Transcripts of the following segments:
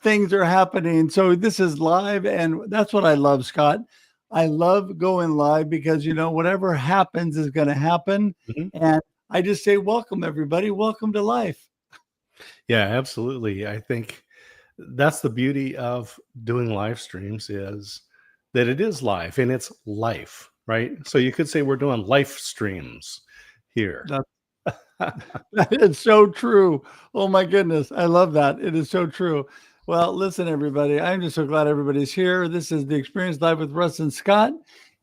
things are happening. So this is live, and that's what I love, Scott. I love going live because, whatever happens is going to happen. Mhm. And I just say, welcome, everybody. Welcome to life. Yeah, absolutely. I think that's the beauty of doing live streams is that it is live and it's life, right? So you could say we're doing life streams here. That, that is so true. Oh, my goodness. I love that. It is so true. Well, listen, everybody. I'm just so glad everybody's here. This is The Experience Live with Russ and Scott.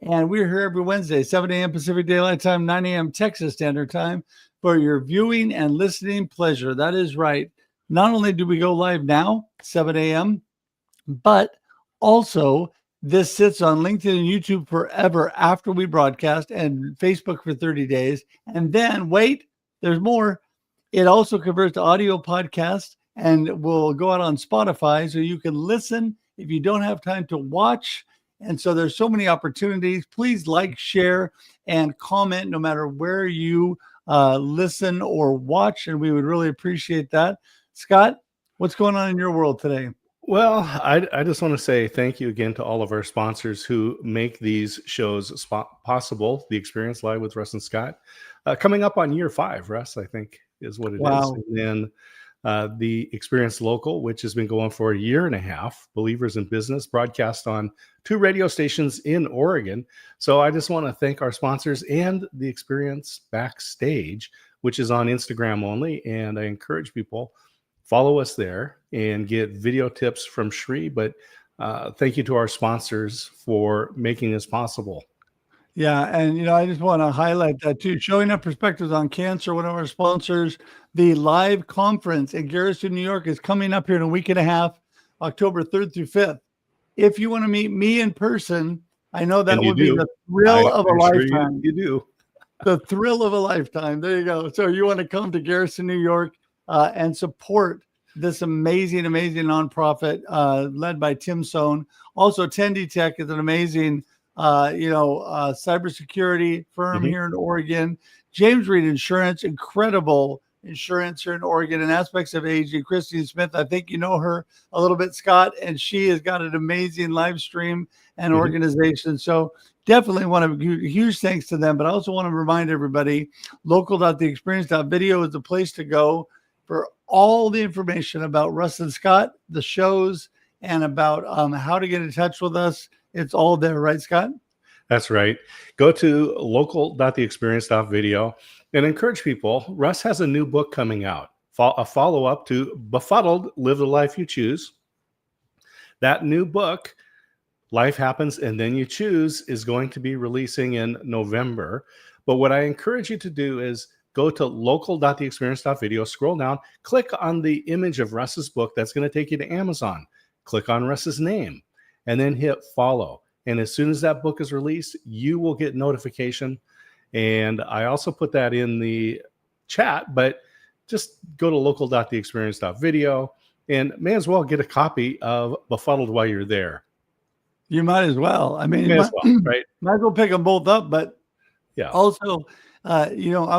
And we're here every Wednesday, 7 a.m. Pacific Daylight Time, 9 a.m. Texas Standard Time for your viewing and listening pleasure. That is right. Not only do we go live now, 7 a.m., but also this sits on LinkedIn and YouTube forever after we broadcast, and Facebook for 30 days. And then, wait, there's more. It also converts to audio podcast and will go out on Spotify so you can listen if you don't have time to watch. And so there's so many opportunities. Please like, share, and comment no matter where you listen or watch. And we would really appreciate that. Scott, what's going on in your world today? Well, I just want to say thank you again to all of our sponsors who make these shows possible. The Experience Live with Russ and Scott. Coming up on year 5, Russ, I think is what it is. Wow. And then the Experience Local, which has been going for a year and a half, Believers in Business, broadcast on 2 radio stations in Oregon. So I just want to thank our sponsors and the Experience Backstage, which is on Instagram only. And I encourage people, follow us there and get video tips from Shri. But thank you to our sponsors for making this possible. Yeah. And, I just want to highlight that too. Showing Up Perspectives on Cancer, one of our sponsors, the live conference in Garrison, New York is coming up here in a week and a half, October 3rd through 5th. If you want to meet me in person, I know that would be the thrill of a lifetime. You do. The thrill of a lifetime. There you go. So you want to come to Garrison, New York, and support this amazing, amazing nonprofit led by Tim Sohn. Also, Tendy Tech is an amazing, cybersecurity firm here in Oregon. James Reed Insurance, incredible insurance here in Oregon and aspects of aging. Christine Smith, I think you know her a little bit, Scott, and she has got an amazing live stream and organization. So definitely want to huge thanks to them. But I also want to remind everybody, local.theexperience.video is the place to go for all the information about Russ and Scott, the shows, and about how to get in touch with us. It's all there, right, Scott? That's right. Go to local.theexperience.video and encourage people. Russ has a new book coming out, a follow-up to Befuddled, Live the Life You Choose. That new book, Life Happens and Then You Choose, is going to be releasing in November. But what I encourage you to do is go to local.theexperience.video, scroll down, click on the image of Russ's book. That's going to take you to Amazon. Click on Russ's name and then hit follow. And as soon as that book is released, you will get notification. And I also put that in the chat, but just go to local.theexperience.video and may as well get a copy of Befuddled while you're there. You might as well. I mean, right? Might as well pick them both up, but yeah. Also, I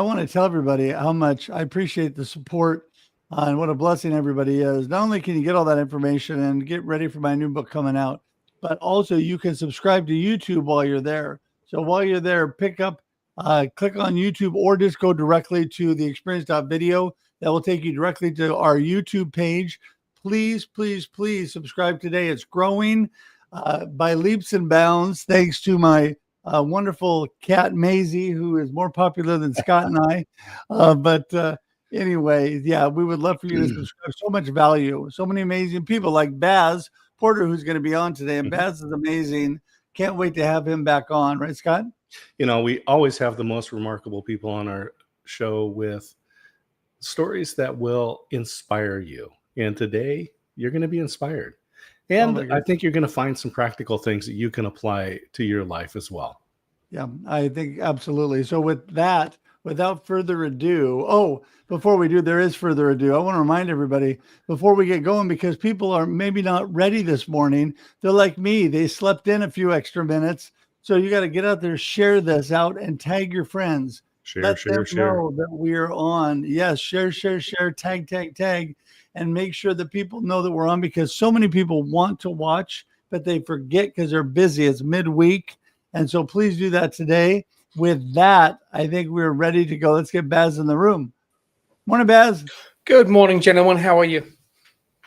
want to tell everybody how much I appreciate the support and what a blessing everybody is. Not only can you get all that information and get ready for my new book coming out, but also you can subscribe to YouTube while you're there. So while you're there, click on YouTube or just go directly to the experience.video. That will take you directly to our YouTube page. Please, please, please subscribe today. It's growing by leaps and bounds, thanks to my wonderful cat, Maisie, who is more popular than Scott and I. Anyway, yeah, we would love for you to subscribe. So much value. So many amazing people like Baz Porter, who's going to be on today. And Baz is amazing. Can't wait to have him back on. Right, Scott? We always have the most remarkable people on our show with stories that will inspire you. And today, you're going to be inspired. And I think you're going to find some practical things that you can apply to your life as well. Yeah, I think absolutely. So with that, without further ado, before we do, there is further ado. I want to remind everybody before we get going, because people are maybe not ready this morning. They're like me. They slept in a few extra minutes. So you got to get out there, share this out and tag your friends. Let them know that we're on. Yes, share, tag, and make sure that people know that we're on, because so many people want to watch, but they forget because they're busy. It's midweek. And so please do that today. With that, I think we're ready to go. Let's get Baz in the room. Morning, Baz. Good morning, gentlemen. How are you?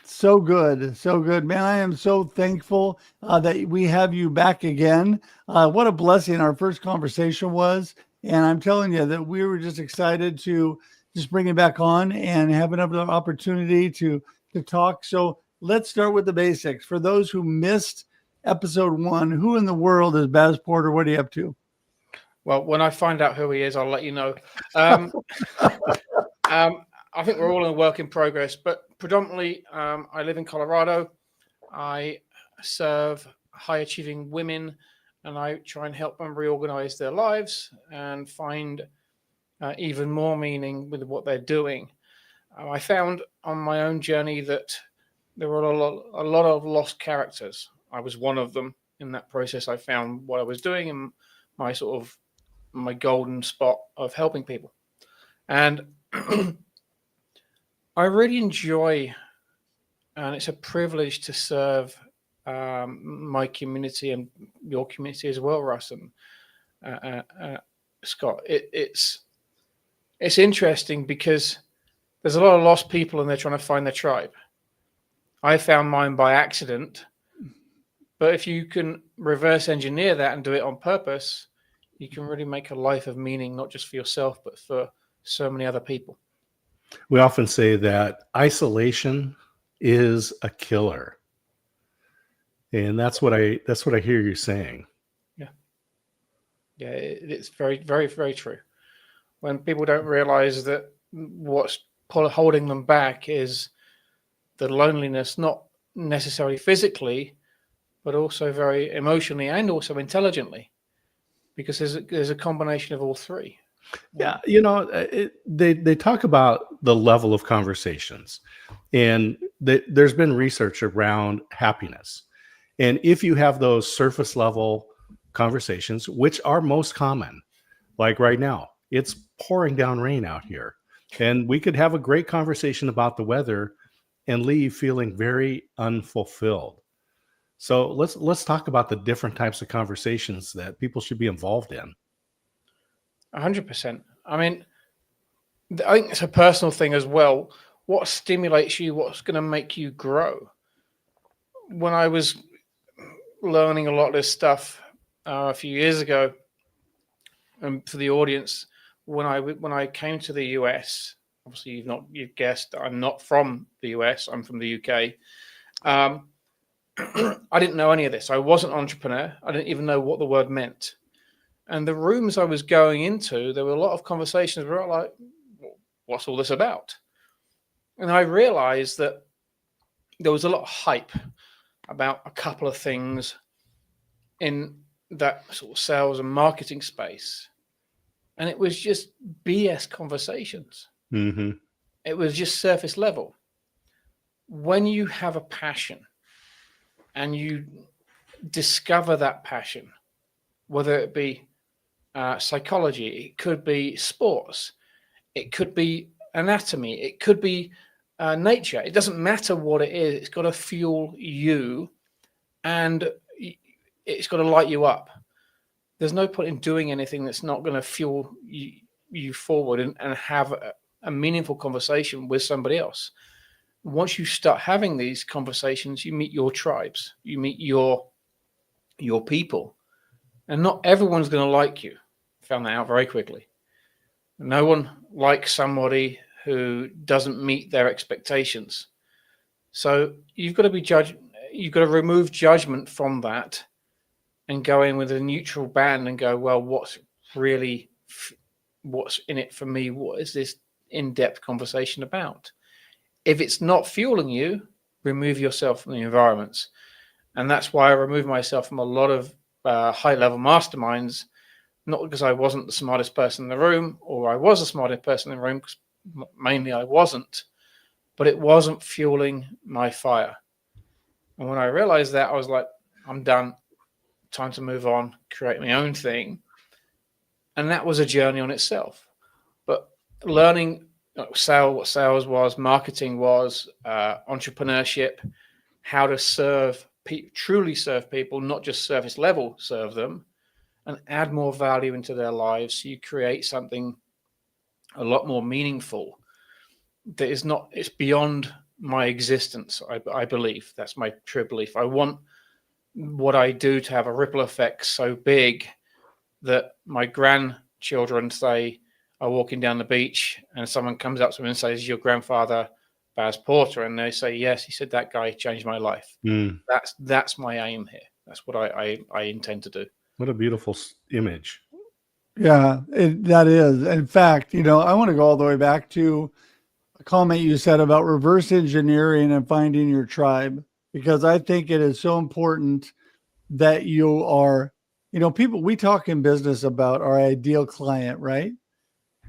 So good. So good, man. I am so thankful that we have you back again. What a blessing our first conversation was. And I'm telling you that we were just excited to just bring it back on and have another opportunity to talk. So let's start with the basics. For those who missed episode 1, who in the world is Baz Porter? What are you up to? Well, when I find out who he is, I'll let you know. I think we're all in a work in progress, but predominantly I live in Colorado. I serve high achieving women, and I try and help them reorganize their lives and find even more meaning with what they're doing. I found on my own journey that there were a lot of lost characters. I was one of them. In that process, I found what I was doing and my golden spot of helping people. And I really enjoy, and it's a privilege to serve my community and your community as well, Russ and Scott. It's interesting because there's a lot of lost people and they're trying to find their tribe. I found mine by accident, but if you can reverse engineer that and do it on purpose, you can really make a life of meaning, not just for yourself, but for so many other people. We often say that isolation is a killer. And that's what I hear you saying. Yeah, it's very, very, very true. When people don't realize that what's holding them back is the loneliness, not necessarily physically, but also very emotionally and also intelligently, because there's a combination of all three. Yeah, they talk about the level of conversations, and there's been research around happiness. And if you have those surface level conversations, which are most common, like right now, it's pouring down rain out here, and we could have a great conversation about the weather and leave feeling very unfulfilled. So let's talk about the different types of conversations that people should be involved in. 100%. I mean, I think it's a personal thing as well. What stimulates you? What's going to make you grow? When I was learning a lot of this stuff a few years ago, and for the audience, when I came to the US, obviously you've guessed I'm not from the US. I'm from the UK. I didn't know any of this. I wasn't an entrepreneur. I didn't even know what the word meant. And the rooms I was going into, there were a lot of conversations where I was like, what's all this about? And I realized that there was a lot of hype about a couple of things in that sort of sales and marketing space. And it was just BS conversations. Mm-hmm. It was just surface level. When you have a passion and you discover that passion, whether it be psychology, it could be sports, it could be anatomy, it could be nature. It doesn't matter what it is. It's got to fuel you, and it's got to light you up. There's no point in doing anything that's not going to fuel you forward and have a meaningful conversation with somebody else. Once you start having these conversations, you meet your tribes, you meet your people, and not everyone's going to like you. Found that out very quickly. No one likes somebody who doesn't meet their expectations. So you've got to be judged. You've got to remove judgment from that and go in with a neutral band and go, well, what's in it for me? What is this in-depth conversation about? If it's not fueling you, remove yourself from the environments. And that's why I remove myself from a lot of high-level masterminds, not because I wasn't the smartest person in the room, or I was the smartest person in the room, because mainly I wasn't, but it wasn't fueling my fire. And when I realized that, I was like, I'm done. Time to move on, create my own thing. And that was a journey on itself. learning what sales was, marketing was, entrepreneurship, how to truly serve people, not just surface level serve them, and add more value into their lives. So you create something a lot more meaningful that is not, it's beyond my existence. I believe that's my true belief. I want what I do to have a ripple effect so big that my grandchildren say, are walking down the beach and someone comes up to me and says, "Your grandfather, Baz Porter," and they say, "Yes," he said, "that guy changed my life." Mm. That's my aim here. That's what I intend to do. What a beautiful image. Yeah, that is. In fact, I want to go all the way back to a comment you said about reverse engineering and finding your tribe, because I think it is so important that you are, people, we talk in business about our ideal client, right?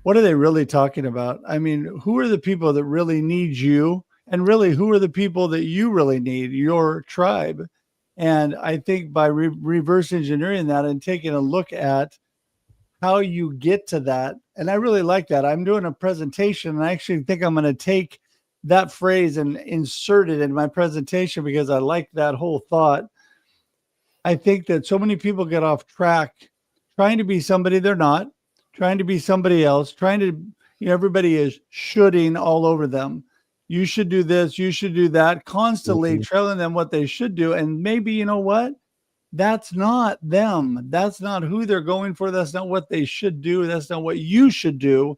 What are they really talking about? I mean, who are the people that really need you? And really, who are the people that you really need? Your tribe. And I think by reverse engineering that and taking a look at how you get to that. And I really like that. I'm doing a presentation and I actually think I'm going to take that phrase and insert it in my presentation because I like that whole thought. I think that so many people get off track trying to be somebody they're not, trying to be somebody else, trying to, everybody is shoulding all over them. You should do this, you should do that, constantly telling them what they should do. And maybe, you know what? That's not them. That's not who they're going for. That's not what they should do. That's not what you should do.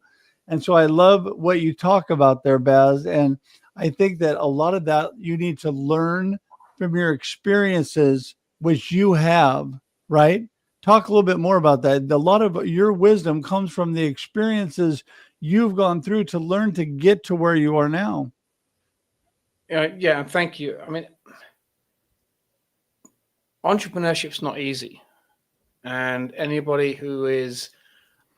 And so I love what you talk about there, Baz. And I think that a lot of that you need to learn from your experiences, which you have, right? Talk a little bit more about that. A lot of your wisdom comes from the experiences you've gone through to learn to get to where you are now. Yeah, thank you. I mean, entrepreneurship's not easy. And anybody who is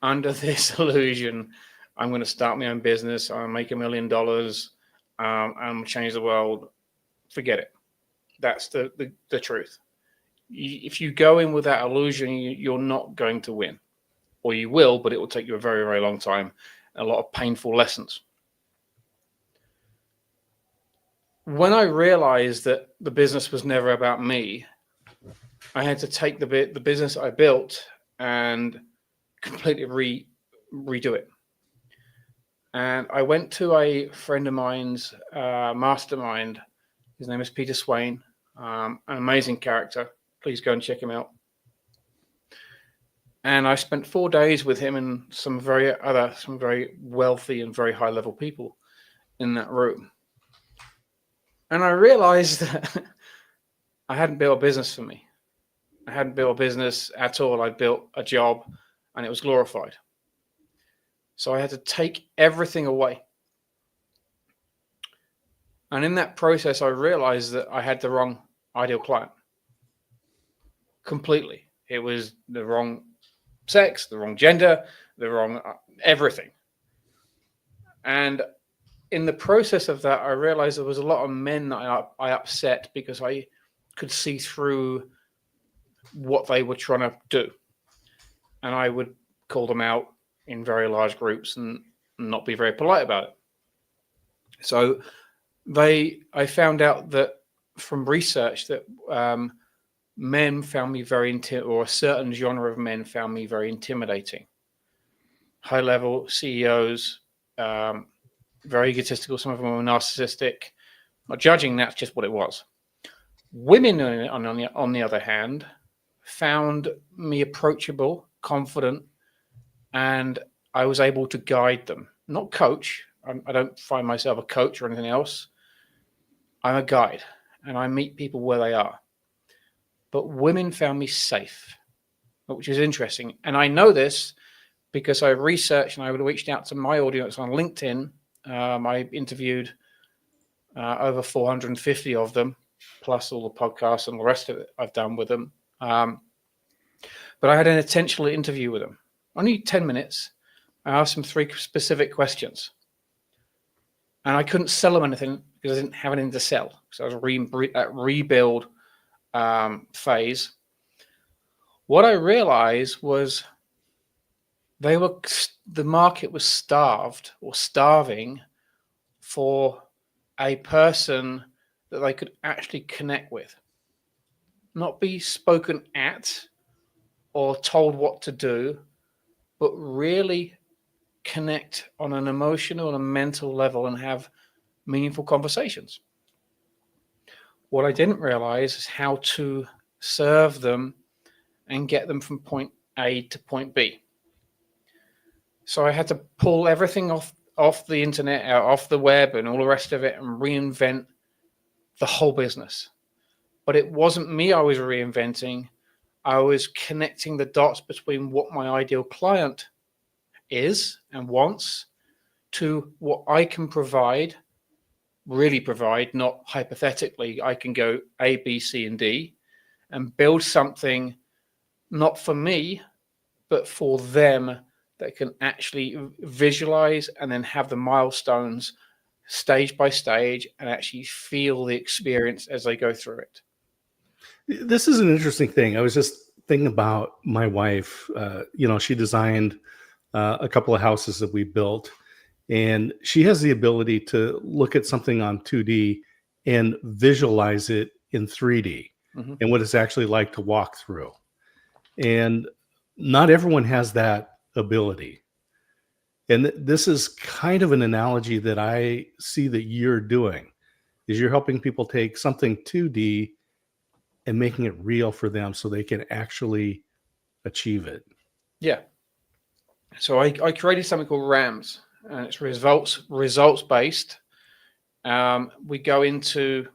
under this illusion, I'm going to start my own business, I'm going to make $1 million, I'm going to change the world, forget it. That's the truth. If you go in with that illusion, you're not going to win. Or you will, but it will take you a very, very long time and a lot of painful lessons. When I realized that the business was never about me, I had to take the business I built and completely redo it. And I went to a friend of mine's mastermind. His name is Peter Swain, an amazing character. Please go and check him out. And I spent 4 days with him and some very wealthy and very high level people in that room. And I realized that I hadn't built a business for me. I hadn't built a business at all. I built a job and it was glorified. So I had to take everything away. And in that process, I realized that I had the wrong ideal client. Completely. It was the wrong sex, the wrong gender, the wrong everything. And in the process of that, I realized there was a lot of men that I upset because I could see through what they were trying to do. And I would call them out in very large groups and not be very polite about it. So I found out that from research that men found me or a certain genre of men found me very intimidating. High level CEOs, very egotistical. Some of them were narcissistic. Not judging, that's just what it was. Women, on the other hand, found me approachable, confident, and I was able to guide them. Not coach. I don't find myself a coach or anything else. I'm a guide, and I meet people where they are. But women found me safe, which is interesting. And I know this because I researched and I reached out to my audience on LinkedIn. I interviewed over 450 of them, plus all the podcasts and the rest of it I've done with them. But I had an intentional interview with them. Only 10 minutes. I asked them 3 specific questions. And I couldn't sell them anything because I didn't have anything to sell. So I was at rebuild phase. What I realized was the market was starving for a person that they could actually connect with, not be spoken at or told what to do, but really connect on an emotional and a mental level and have meaningful conversations. What I didn't realize is how to serve them and get them from point A to point B. So I had to pull everything off the internet, off the web and all the rest of it, and reinvent the whole business. But it wasn't me I was reinventing. I was connecting the dots between what my ideal client is and wants to what I can provide, really provide, not hypothetically. I can go A, B, C, and D and build something not for me, but for them that can actually visualize and then have the milestones stage by stage and actually feel the experience as they go through it. This is an interesting thing. I was just thinking about my wife. She designed a couple of houses that we built, and she has the ability to look at something on 2D and visualize it in 3D and what it's actually like to walk through. And not everyone has that ability. And this is kind of an analogy that I see that you're doing, is you're helping people take something 2D and making it real for them so they can actually achieve it. Yeah. So I created something called RAMS, and it's results based. We go into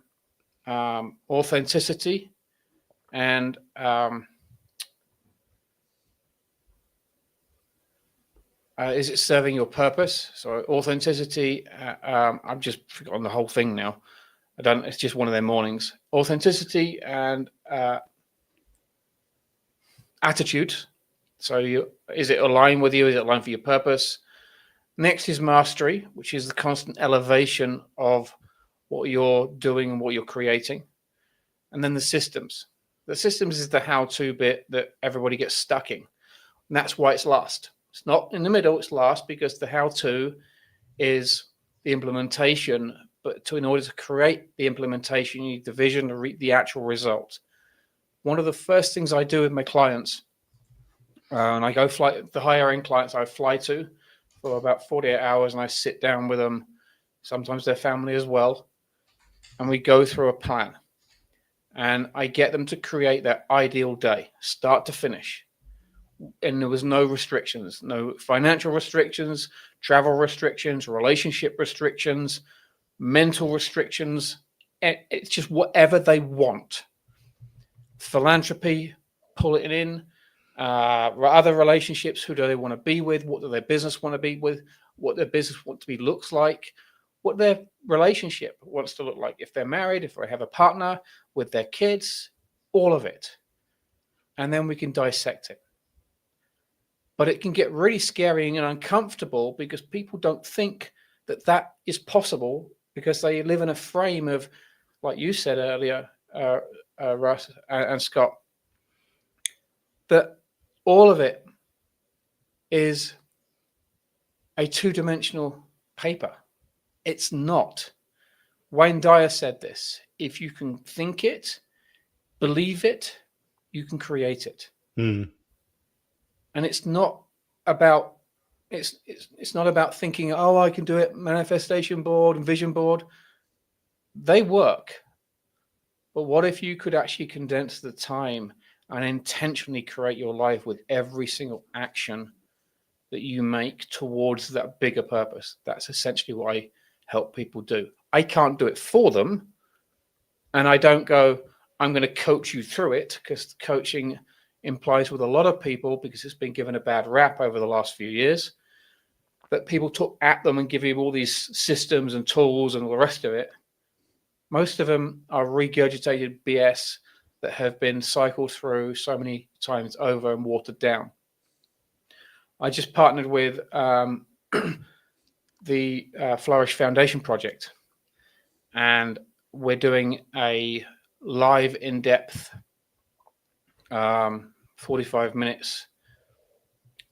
authenticity and is it serving your purpose? So authenticity. I've just forgotten the whole thing now. It's just one of their mornings. Authenticity and attitude. So is it aligned with you? Is it aligned for your purpose? Next is mastery, which is the constant elevation of what you're doing and what you're creating. And then the systems. The systems is the how-to bit that everybody gets stuck in. And that's why it's last. It's not in the middle, it's last because the how-to is the implementation. But in order to create the implementation, you need the vision to reach the actual result. One of the first things I do with my clients, and I go fly the higher end clients I fly to for about 48 hours, and I sit down with them, sometimes their family as well, and we go through a plan. And I get them to create their ideal day, start to finish. And there was no restrictions, no financial restrictions, travel restrictions, relationship restrictions, mental restrictions. It's just whatever they want. Philanthropy, pull it in. Other relationships, who do they want to be with? What do their business want to be with? What their business want to be looks like? What their relationship wants to look like? If they're married, if they have a partner, with their kids, all of it. And then we can dissect it. But it can get really scary and uncomfortable because people don't think that that is possible because they live in a frame of, like you said earlier, Russ and Scott, that all of it is a two-dimensional paper. It's not. Wayne Dyer said this: if you can think it, believe it, you can create it. And it's not about it's not about thinking, oh, I can do it, manifestation board and vision board. They work. But what if you could actually condense the time and intentionally create your life with every single action that you make towards that bigger purpose? That's essentially what I help people do. I can't do it for them. And I don't go, I'm going to coach you through it, because coaching implies with a lot of people, because it's been given a bad rap over the last few years, that people talk at them and give you all these systems and tools and all the rest of it. Most of them are regurgitated BS that have been cycled through so many times over and watered down. I just partnered with the Flourish Foundation Project, and we're doing a live in-depth 45 minutes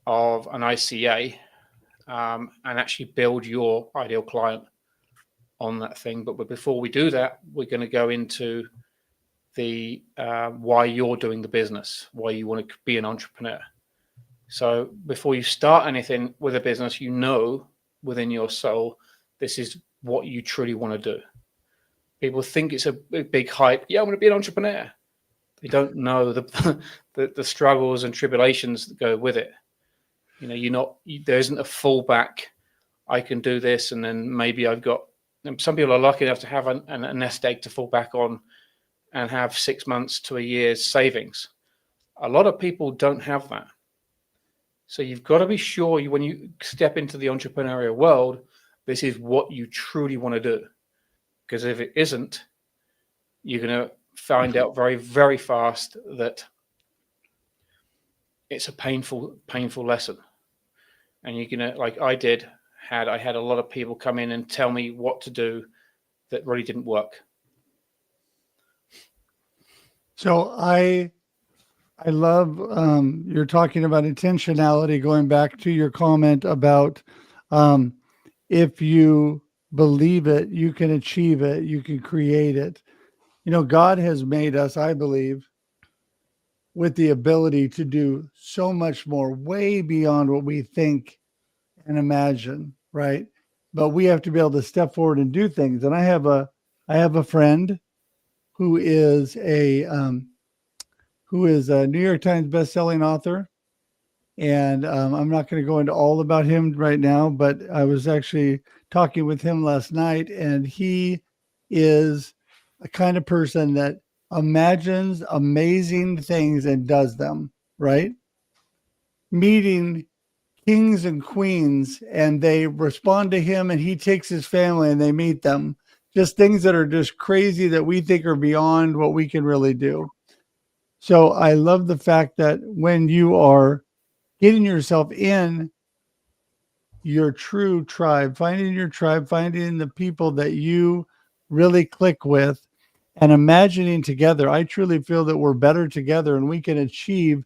of an ICA and actually build your ideal client on that thing. But before we do that, we're going to go into the why you're doing the business, why you want to be an entrepreneur. So before you start anything with a business, you know within your soul, this is what you truly want to do. People think it's a big hype. Yeah, I'm going to be an entrepreneur. They don't know the struggles and tribulations that go with it. There isn't a fallback. I can do this, and then maybe I've got. And some people are lucky enough to have a nest egg to fall back on, and have 6 months to a year's savings. A lot of people don't have that. So you've got to be sure when you step into the entrepreneurial world, this is what you truly want to do. Because if it isn't, you're going to find out very, very fast that it's a painful lesson. And you're going to, like I had a lot of people come in and tell me what to do that really didn't work. So I love you're talking about intentionality, going back to your comment about if you believe it, you can achieve it, you can create it. God has made us, I believe, with the ability to do so much more, way beyond what we think and imagine, right? But we have to be able to step forward and do things. And I have a friend who is a New York Times bestselling author. And I'm not going to go into all about him right now, but I was actually talking with him last night, and he is a kind of person that imagines amazing things and does them, right? Meeting kings and queens, and they respond to him, and he takes his family and they meet them. Just things that are just crazy that we think are beyond what we can really do. So I love the fact that when you are getting yourself in your true tribe, finding the people that you really click with, and imagining together, I truly feel that we're better together and we can achieve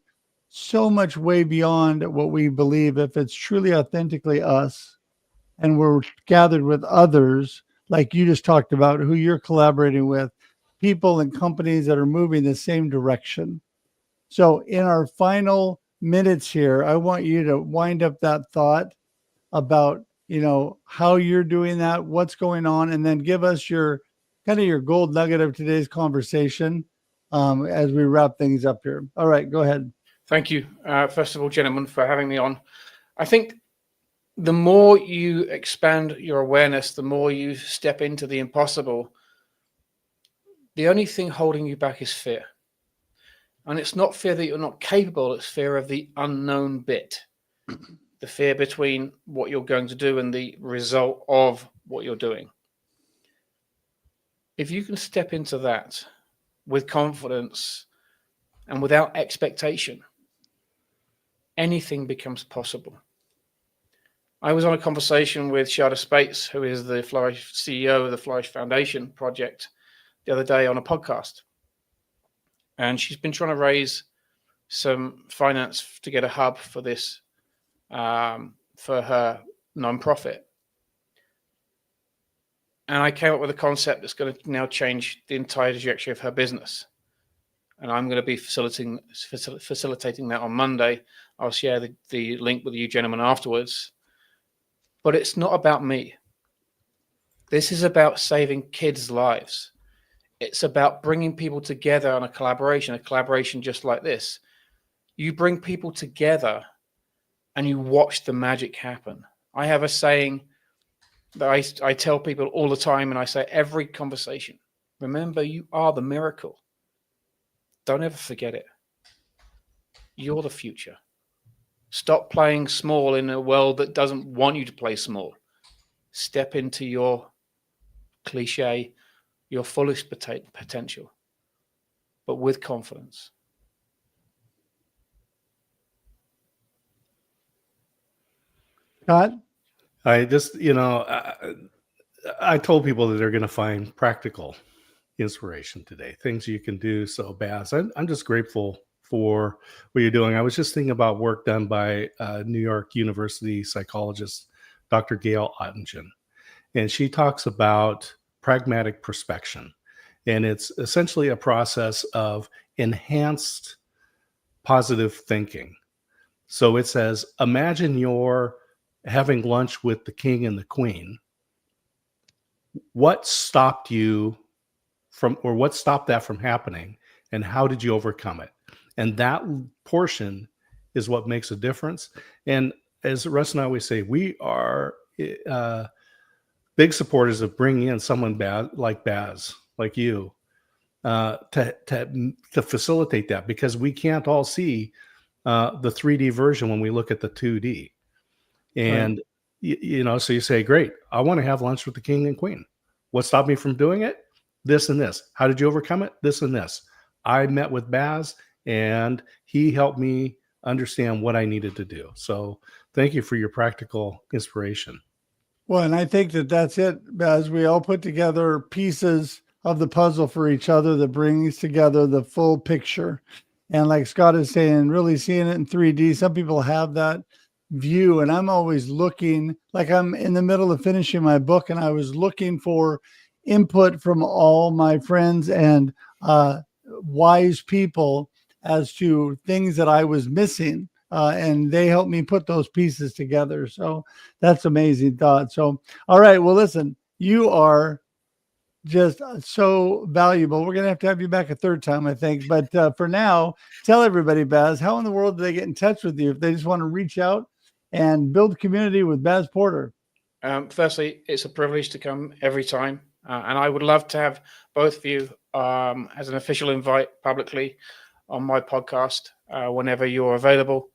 so much way beyond what we believe if it's truly authentically us and we're gathered with others like you just talked about, who you're collaborating with, people and companies that are moving the same direction. So in our final minutes here, I want you to wind up that thought about, how you're doing that, what's going on, and then give us your gold nugget of today's conversation as we wrap things up here. All right, go ahead. Thank you. First of all, gentlemen, for having me on. I think the more you expand your awareness, the more you step into the impossible, the only thing holding you back is fear. And it's not fear that you're not capable, it's fear of the unknown bit. The fear between what you're going to do and the result of what you're doing. If you can step into that with confidence and without expectation, anything becomes possible. I was on a conversation with Shada Spates, who is the Flourish CEO of the Flourish Foundation project, the other day on a podcast. And she's been trying to raise some finance to get a hub for this, for her nonprofit. And I came up with a concept that's going to now change the entire trajectory of her business. And I'm going to be facilitating that on Monday. I'll share the link with you gentlemen afterwards. But it's not about me. This is about saving kids' lives. It's about bringing people together on a collaboration just like this. You bring people together and you watch the magic happen. I have a saying that I tell people all the time, and I say every conversation, remember, you are the miracle. Don't ever forget it. You're the future. Stop playing small in a world that doesn't want you to play small. Step into your cliche, your fullest potential, but with confidence. Scott? I just, I told people that they're going to find practical inspiration today, things you can do. So Baz, I'm just grateful for what you're doing. I was just thinking about work done by New York University psychologist, Dr. Gail Ottingen. And she talks about pragmatic perspection. And it's essentially a process of enhanced positive thinking. So it says, imagine you're having lunch with the king and the queen. What stopped you from, or what stopped that from happening? And how did you overcome it? And that portion is what makes a difference. And as Russ and I always say, we are big supporters of bringing in someone like Baz, like you, to facilitate that, because we can't all see the 3D version when we look at the 2D. And, so you say, great, I want to have lunch with the king and queen. What stopped me from doing it? This and this. How did you overcome it? This and this. I met with Baz and he helped me understand what I needed to do. So thank you for your practical inspiration. Well, and I think that that's it, Baz. We all put together pieces of the puzzle for each other that brings together the full picture. And like Scott is saying, really seeing it in 3D. Some people have that view, and I'm always looking, like I'm in the middle of finishing my book, and I was looking for input from all my friends and wise people as to things that I was missing. And they helped me put those pieces together. So that's amazing thought. So, all right. Well, listen, you are just so valuable. We're going to have you back a third time, I think. But for now, tell everybody, Baz, how in the world do they get in touch with you if they just want to reach out and build community with Baz Porter? Firstly, it's a privilege to come every time. And I would love to have both of you as an official invite publicly on my podcast whenever you're available.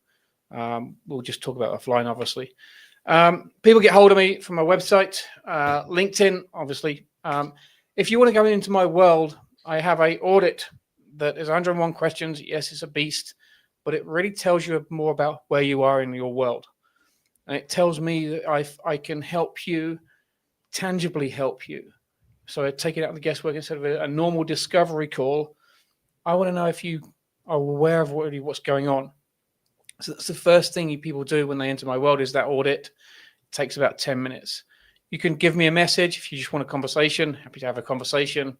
We'll just talk about offline, obviously. People get hold of me from my website, LinkedIn, obviously. If you want to go into my world, I have an audit that is 101 questions. Yes, it's a beast, but it really tells you more about where you are in your world. And it tells me that I can help you, tangibly help you. So I take it out of the guesswork instead of a normal discovery call. I want to know if you are aware of what's going on. So that's the first thing people do when they enter my world is that audit. It takes about 10 minutes. You can give me a message if you just want a conversation. Happy to have a conversation.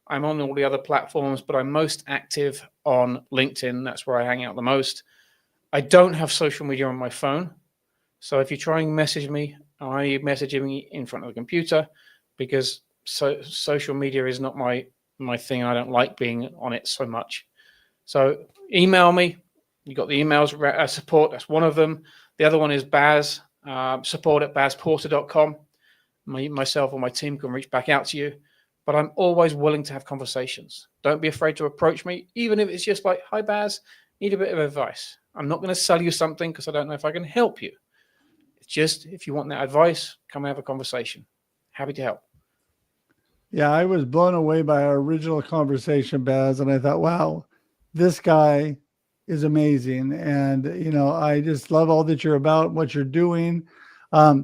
I'm on all the other platforms, but I'm most active on LinkedIn. That's where I hang out the most. I don't have social media on my phone. So if you try and message me, I message me in front of the computer because social media is not my thing. I don't like being on it so much. So email me. You got the emails, support. That's one of them. The other one is Baz, support at bazporter.com. Myself or my team can reach back out to you. But I'm always willing to have conversations. Don't be afraid to approach me, even if it's just like, hi, Baz, need a bit of advice. I'm not going to sell you something because I don't know if I can help you. It's just, if you want that advice, come and have a conversation. Happy to help. Yeah, I was blown away by our original conversation, Baz, and I thought, wow, this guy is amazing. And, I just love all that you're about, what you're doing.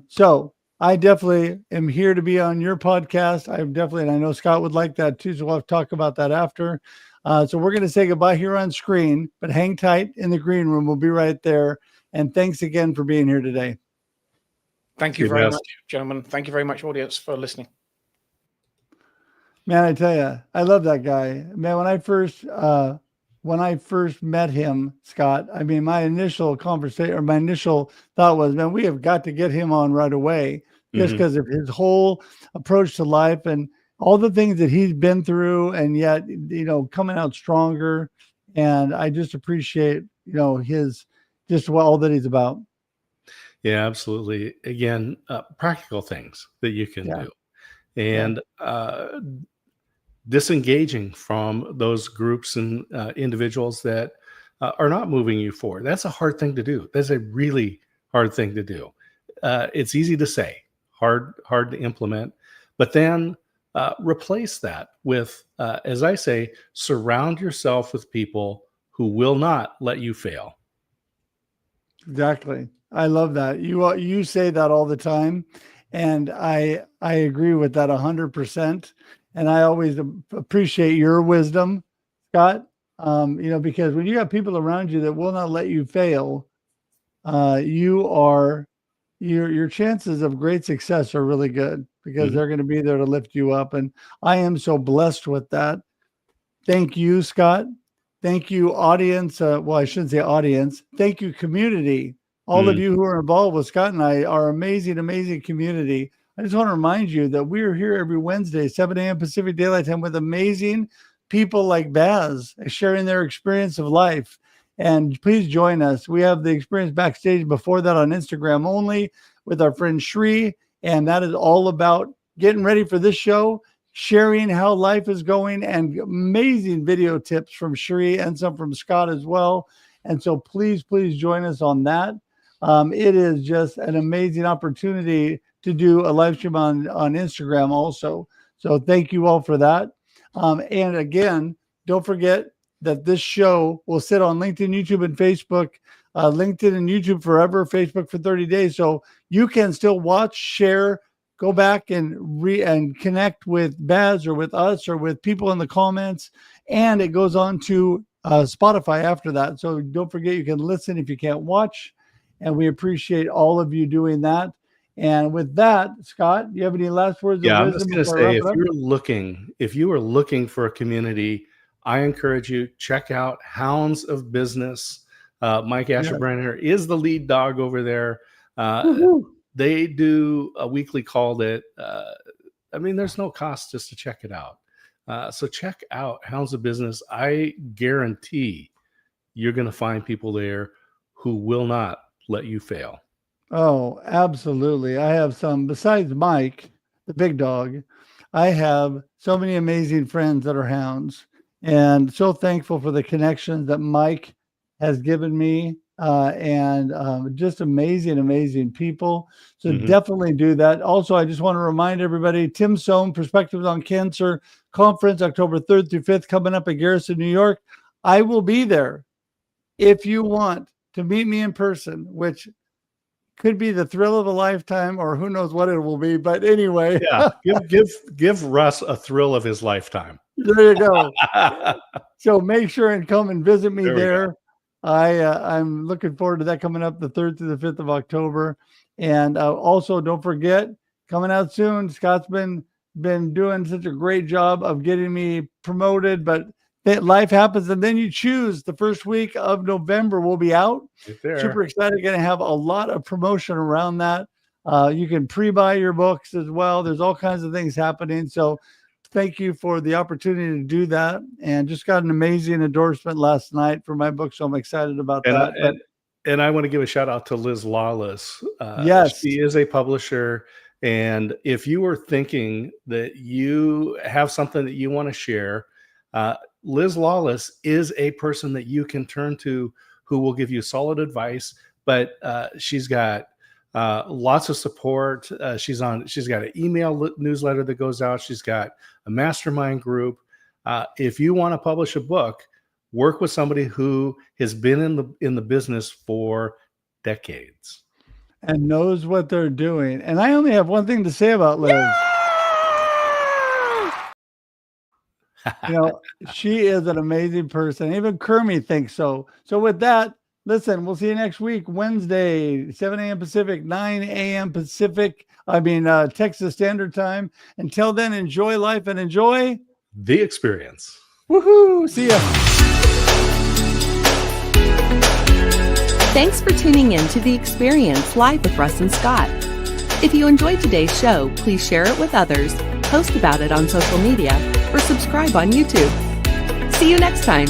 So I definitely am here to be on your podcast. And I know Scott would like that too. So we'll have to talk about that after. So we're going to say goodbye here on screen, but hang tight in the green room. We'll be right there. And thanks again for being here today. Thank you very much, gentlemen. Thank you very much, audience, for listening. Man, I tell you, I love that guy. Man, when I first met him, Scott, I mean, my initial conversation or my initial thought was, man, we have got to get him on right away just because of his whole approach to life and all the things that he's been through, and yet, coming out stronger. And I just appreciate, his just all that he's about. Yeah, absolutely. Again, practical things that you can do. And disengaging from those groups and individuals that are not moving you forward. That's a hard thing to do. That's a really hard thing to do. It's easy to say, hard to implement, but then replace that with, as I say, surround yourself with people who will not let you fail. Exactly. I love that. You say that all the time, and I agree with that 100%. And I always appreciate your wisdom, Scott. Because when you have people around you that will not let you fail, your chances of great success are really good because they're going to be there to lift you up. And I am so blessed with that. Thank you, Scott. Thank you, audience. Well, I shouldn't say audience. Thank you, community. All of you who are involved with Scott and I are amazing, amazing community. I just want to remind you that we are here every Wednesday, 7 a.m. Pacific Daylight Time with amazing people like Baz sharing their experience of life. And please join us. We have the experience backstage before that on Instagram only with our friend Shri. And that is all about getting ready for this show, sharing how life is going, and amazing video tips from Shri and some from Scott as well. And so please join us on that. It is just an amazing opportunity to do a live stream on Instagram also. So thank you all for that. And again, don't forget that this show will sit on LinkedIn, YouTube, and Facebook. LinkedIn and YouTube forever, Facebook for 30 days. So you can still watch, share, go back and connect with Baz or with us or with people in the comments. And it goes on to Spotify after that. So don't forget, you can listen if you can't watch. And we appreciate all of you doing that. And with that, Scott, do you have any last words of wisdom? I'm just going to say, if you are looking for a community, I encourage you, check out Hounds of Business. Mike Asherbrenner is the lead dog over there. They do a weekly call that, there's no cost just to check it out. So check out Hounds of Business. I guarantee you're going to find people there who will not let you fail. Oh, absolutely. I have some, besides Mike, the big dog, I have so many amazing friends that are hounds, and so thankful for the connections that Mike has given me, and just amazing people. So definitely do that. Also, I just want to remind everybody, Tim Sohn, Perspectives on Cancer Conference, October 3rd through 5th, coming up at Garrison, New York. I will be there. If you want to meet me in person, which could be the thrill of a lifetime, or who knows what it will be. But anyway, give Russ a thrill of his lifetime. There you go. So make sure and come and visit me there. I'm looking forward to that, coming up the 3rd through the 5th of October. And also, don't forget, coming out soon, Scott's been doing such a great job of getting me promoted, but life happens, and then you choose. The first week of November will be out. Super excited. Going to have a lot of promotion around that. You can pre-buy your books as well. There's all kinds of things happening. So thank you for the opportunity to do that. And just got an amazing endorsement last night for my book. So I'm excited about that. And I want to give a shout out to Liz Lawless. Yes. She is a publisher. And if you are thinking that you have something that you want to share, Liz Lawless is a person that you can turn to who will give you solid advice, but she's got lots of support. She's got an email newsletter that goes out. She's got a mastermind group. If you want to publish a book, work with somebody who has been in the business for decades and knows what they're doing. And I only have one thing to say about Liz. She is an amazing person. Even Kermie thinks so. So with that, listen, we'll see you next week, Wednesday, 7 a.m. Pacific, 9 a.m. Texas Standard Time. Until then, enjoy life and enjoy the experience. Woohoo! See ya. Thanks for tuning in to The Experience live with Russ and Scott. If you enjoyed today's show, please share it with others, post about it on social media, or subscribe on YouTube. See you next time.